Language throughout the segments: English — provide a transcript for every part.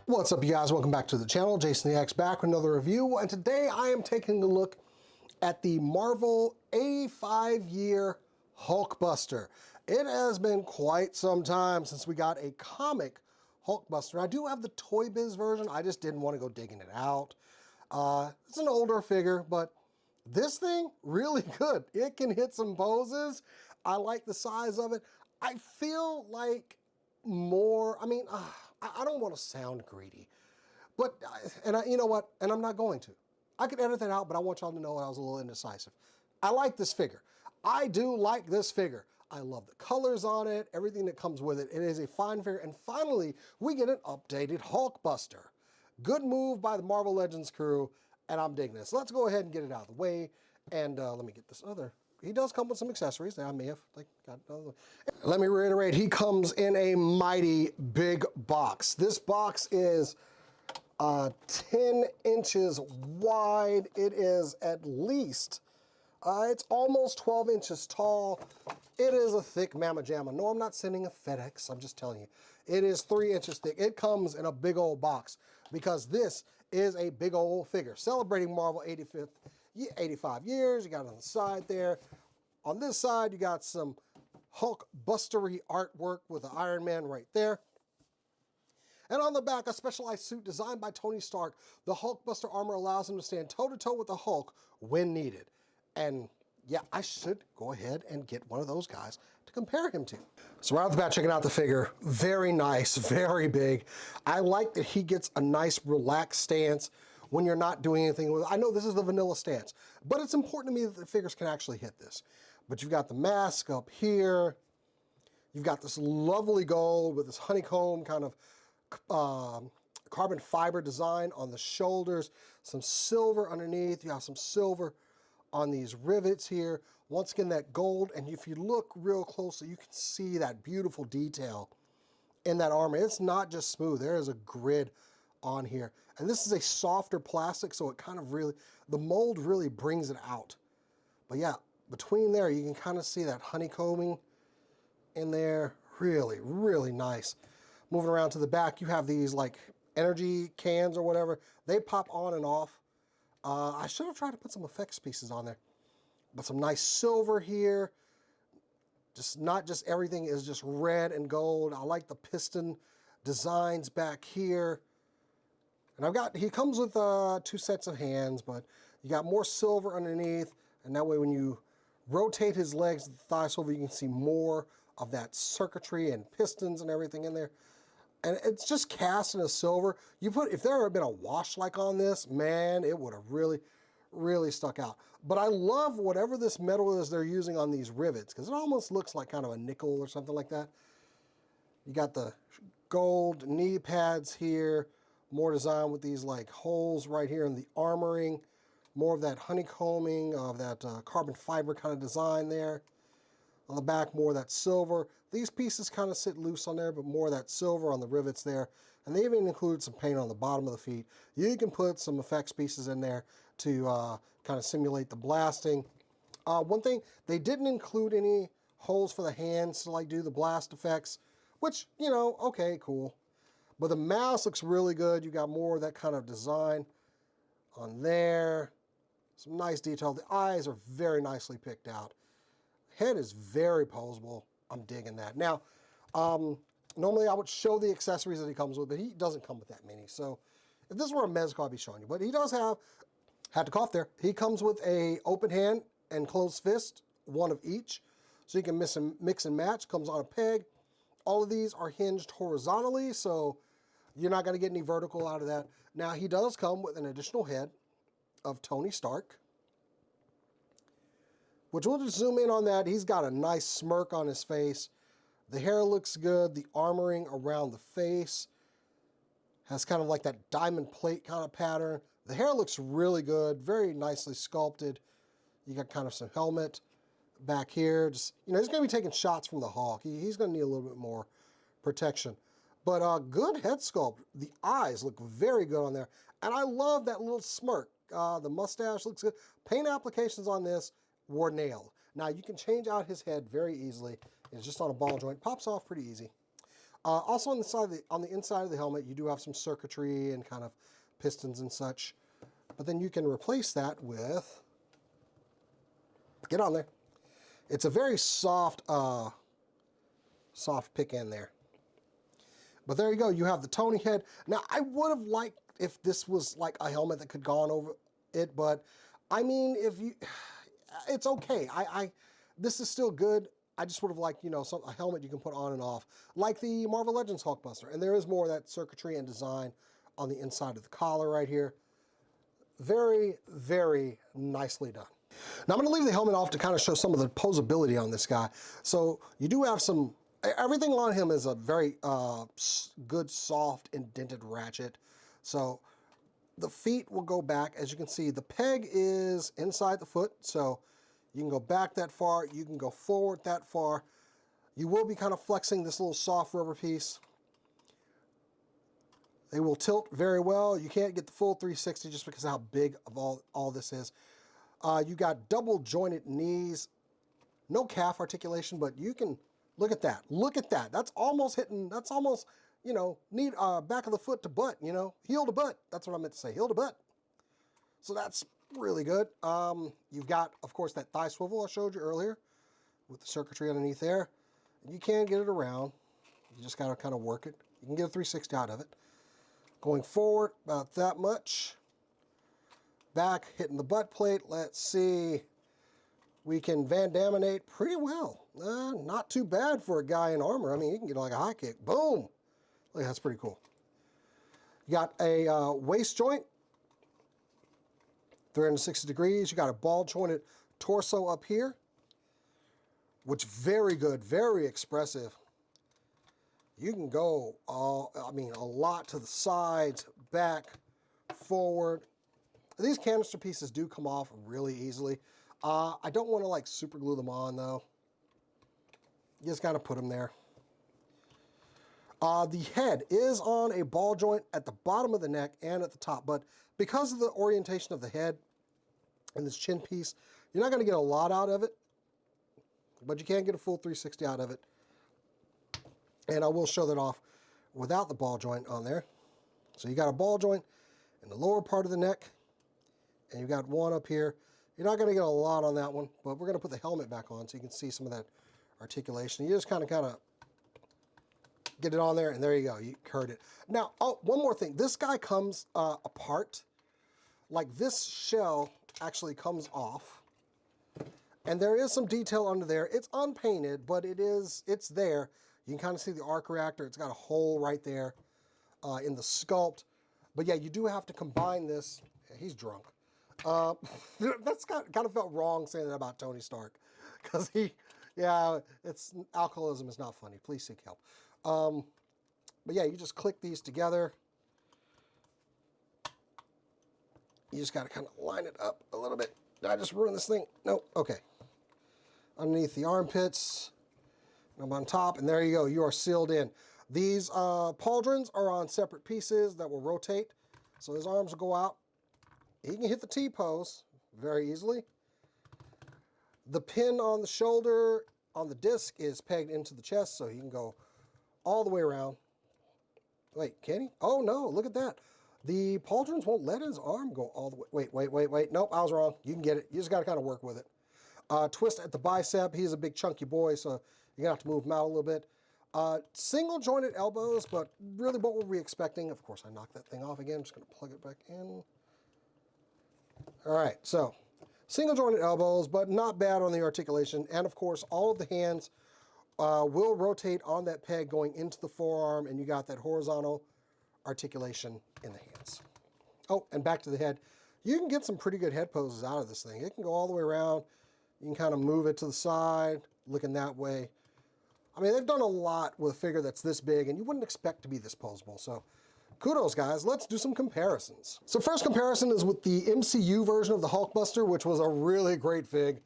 What's up, you guys? Welcome back to the channel. Jason the X back with another review, and today I am taking a look at the Marvel 85-year Hulkbuster. It has been quite some time since we got a comic Hulkbuster. I do have the Toy Biz version. I just didn't want to go digging it out. It's an older figure, but this thing, really good. It can hit some poses. I like the size of it. I feel like more, I don't want to sound greedy, but, you know what, and I'm not going to. I could edit that out, but I want y'all to know I was a little indecisive. I like this figure. I do like this figure. I love the colors on it, everything that comes with it. It is a fine figure, and finally, we get an updated Hulkbuster. Good move by the Marvel Legends crew, and I'm digging this. So let's go ahead and get it out of the way, and let me get this other. He does come with some accessories. Now I may have got another. Let me reiterate, he comes in a mighty big box. This box is 10 inches wide. It is at least, it's almost 12 inches tall. It is a thick mamma jamma. No, I'm not sending a FedEx. I'm just telling you. It is 3 inches thick. It comes in a big old box because this is a big old figure. Celebrating Marvel 85 years. You got it on the side there. On this side, you got some Hulkbustery artwork with the Iron Man right there. And on the back, a specialized suit designed by Tony Stark. The Hulkbuster armor allows him to stand toe-to-toe with the Hulk when needed. And yeah, I should go ahead and get one of those guys to compare him to. So right off the bat, checking out the figure. Very nice, very big. I like that he gets a nice relaxed stance when you're not doing anything with it. I know this is the vanilla stance, but it's important to me that the figures can actually hit this. But you've got the mask up here. You've got this lovely gold with this honeycomb kind of carbon fiber design on the shoulders, some silver underneath. You have some silver on these rivets here. Once again, that gold, and if you look real closely, you can see that beautiful detail in that armor. It's not just smooth. There is a grid on here. And this is a softer plastic, so it kind of really, the mold really brings it out. But yeah, between there, you can kind of see that honeycombing in there. Really, really nice. Moving around to the back, you have these like energy cans or whatever. They pop on and off. I should have tried to put some effects pieces on there. But some nice silver here. Just not just everything is just red and gold. I like the piston designs back here. And he comes with 2 sets of hands, but you got more silver underneath. And that way when you rotate his legs, the thigh swivel, you can see more of that circuitry and pistons and everything in there. And it's just cast in a silver. If there had been a wash like on this, man, it would have really, really stuck out. But I love whatever this metal is they're using on these rivets, because it almost looks like kind of a nickel or something like that. You got the gold knee pads here, more design with these like holes right here in the armoring, more of that honeycombing of that carbon fiber kind of design there. On the back, more of that silver. These pieces kind of sit loose on there, but more of that silver on the rivets there. And they even include some paint on the bottom of the feet. You can put some effects pieces in there to kind of simulate the blasting. One thing, they didn't include any holes for the hands to like do the blast effects, which, you know, okay, cool. But the mouse looks really good. You got more of that kind of design on there. Some nice detail. The eyes are very nicely picked out. Head is very posable. I'm digging that. Now, normally I would show the accessories that he comes with, but he doesn't come with that many. So if this were a Mezco, I'd be showing you. But he does have, had to cough there, he comes with a open hand and closed fist, one of each. So you can mix and match, comes on a peg. All of these are hinged horizontally, so you're not going to get any vertical out of that. Now, he does come with an additional head of Tony Stark, which we'll just zoom in on that. He's got a nice smirk on his face. The hair looks good. The armoring around the face has kind of like that diamond plate kind of pattern. The hair looks really good, very nicely sculpted. You got kind of some helmet back here. Just, you know, he's going to be taking shots from the Hulk. He's going to need a little bit more protection. But good head sculpt. The eyes look very good on there. And I love that little smirk. The mustache looks good. Paint applications on this were nailed. Now, you can change out his head very easily. It's just on a ball joint. Pops off pretty easy. Also on the inside of the helmet, you do have some circuitry and kind of pistons and such. But then you can replace that with, get on there. It's a very soft, soft pick in there. But there you go. You have the Tony head. Now, I would have liked if this was like a helmet that could gone over it, but I mean, it's okay. This is still good. I just would have liked, you know, a helmet you can put on and off, like the Marvel Legends Hulkbuster. And there is more of that circuitry and design on the inside of the collar right here. Very, very nicely done. Now I'm going to leave the helmet off to kind of show some of the posability on this guy. So you do have some, everything on him is a very good, soft, indented ratchet. So the feet will go back. As you can see, the peg is inside the foot. So you can go back that far. You can go forward that far. You will be kind of flexing this little soft rubber piece. They will tilt very well. You can't get the full 360 just because of how big of all this is. You got double jointed knees, no calf articulation, but you can, look at that. Look at that. That's almost hitting, that's almost, you know, knee, back of the foot to butt, you know, heel to butt. That's what I meant to say, heel to butt. So that's really good. You've got, of course, that thigh swivel I showed you earlier with the circuitry underneath there. You can get it around. You just got to kind of work it. You can get a 360 out of it. Going forward about that much. Back, hitting the butt plate. Let's see. We can Van Daminate pretty well. Not too bad for a guy in armor. I mean, you can get like a high kick. Boom. Look, that's pretty cool. You got a waist joint. 360 degrees. You got a ball jointed torso up here, which very good, very expressive. You can go, I mean, a lot to the sides, back, forward. These canister pieces do come off really easily. I don't want to like super glue them on though. You just got to put them there. The head is on a ball joint at the bottom of the neck and at the top, but because of the orientation of the head and this chin piece, you're not going to get a lot out of it, but you can get a full 360 out of it. And I will show that off without the ball joint on there. So you got a ball joint in the lower part of the neck, and you got one up here. You're not going to get a lot on that one, but we're going to put the helmet back on so you can see some of that articulation. You just kind of get it on there, and there you go. You heard it. Now, oh, one more thing. This guy comes apart. Like this shell actually comes off, and there is some detail under there. It's unpainted, but it's there. You can kind of see the arc reactor. It's got a hole right there in the sculpt. But yeah, you do have to combine this. Yeah, he's drunk. That's kind of felt wrong saying that about Tony Stark, because alcoholism is not funny. Please seek help. But yeah, you just click these together. You just got to kind of line it up a little bit. Did I just ruin this thing? No. Okay. Underneath the armpits, and on top, and there you go. You are sealed in. These pauldrons are on separate pieces that will rotate, so his arms will go out. He can hit the T-pose very easily. The pin on the shoulder on the disc is pegged into the chest, so he can go all the way around. Wait, can he? Oh no, look at that. The pauldrons won't let his arm go all the way. Wait. Nope, I was wrong. You can get it. You just got to kind of work with it. Twist at the bicep. He's a big chunky boy, so you're going to have to move him out a little bit. Single jointed elbows, but really what were we expecting? Of course, I knocked that thing off again. I'm just going to plug it back in. All right, so single jointed elbows, but not bad on the articulation. And of course, all of the hands will rotate on that peg going into the forearm, and you got that horizontal articulation in the hands. Oh, and back to the head. You can get some pretty good head poses out of this thing. It can go all the way around. You can kind of move it to the side, looking that way. I mean, they've done a lot with a figure that's this big, and you wouldn't expect to be this posable. So kudos, guys. Let's do some comparisons. So first comparison is with the MCU version of the Hulkbuster, which was a really great fig.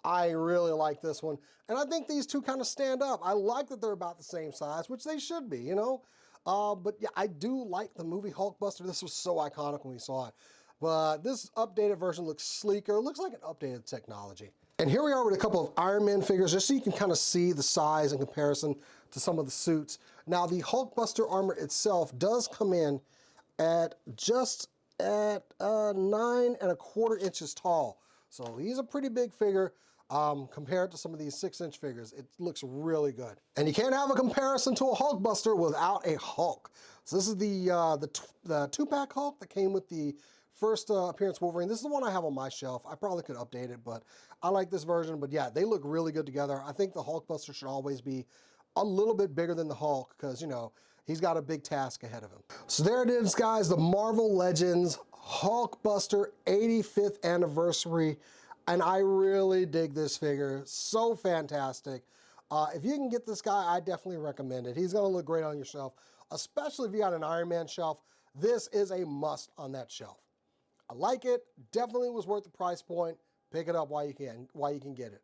I really like this one. And I think these two kind of stand up. I like that they're about the same size, which they should be, you know. But yeah, I do like the movie Hulkbuster. This was so iconic when we saw it. But this updated version looks sleeker. It looks like an updated technology. And here we are with a couple of Iron Man figures, just so you can kind of see the size in comparison to some of the suits. Now, the Hulkbuster armor itself does come in at just at 9¼ inches tall. So he's a pretty big figure compared to some of these 6-inch figures. It looks really good. And you can't have a comparison to a Hulkbuster without a Hulk. So this is the 2-pack Hulk that came with the first appearance Wolverine. This is the one I have on my shelf. I probably could update it, but I like this version. But yeah, they look really good together. I think the Hulkbuster should always be a little bit bigger than the Hulk because, you know, he's got a big task ahead of him. So there it is, guys, the Marvel Legends Hulkbuster 85th anniversary. And I really dig this figure. So fantastic. If you can get this guy, I definitely recommend it. He's gonna look great on your shelf, especially if you got an Iron Man shelf. This is a must on that shelf. I like it. Definitely was worth the price point. Pick it up while you can get it.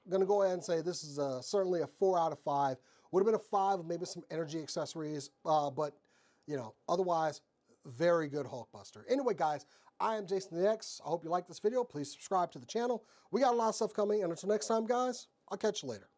I'm gonna go ahead and say this is certainly a 4 out of 5. Would have been a 5 with maybe some energy accessories, but you know, otherwise, very good Hulkbuster. Anyway, guys, I am Jason the X. I hope you liked this video. Please subscribe to the channel. We got a lot of stuff coming, and until next time, guys, I'll catch you later.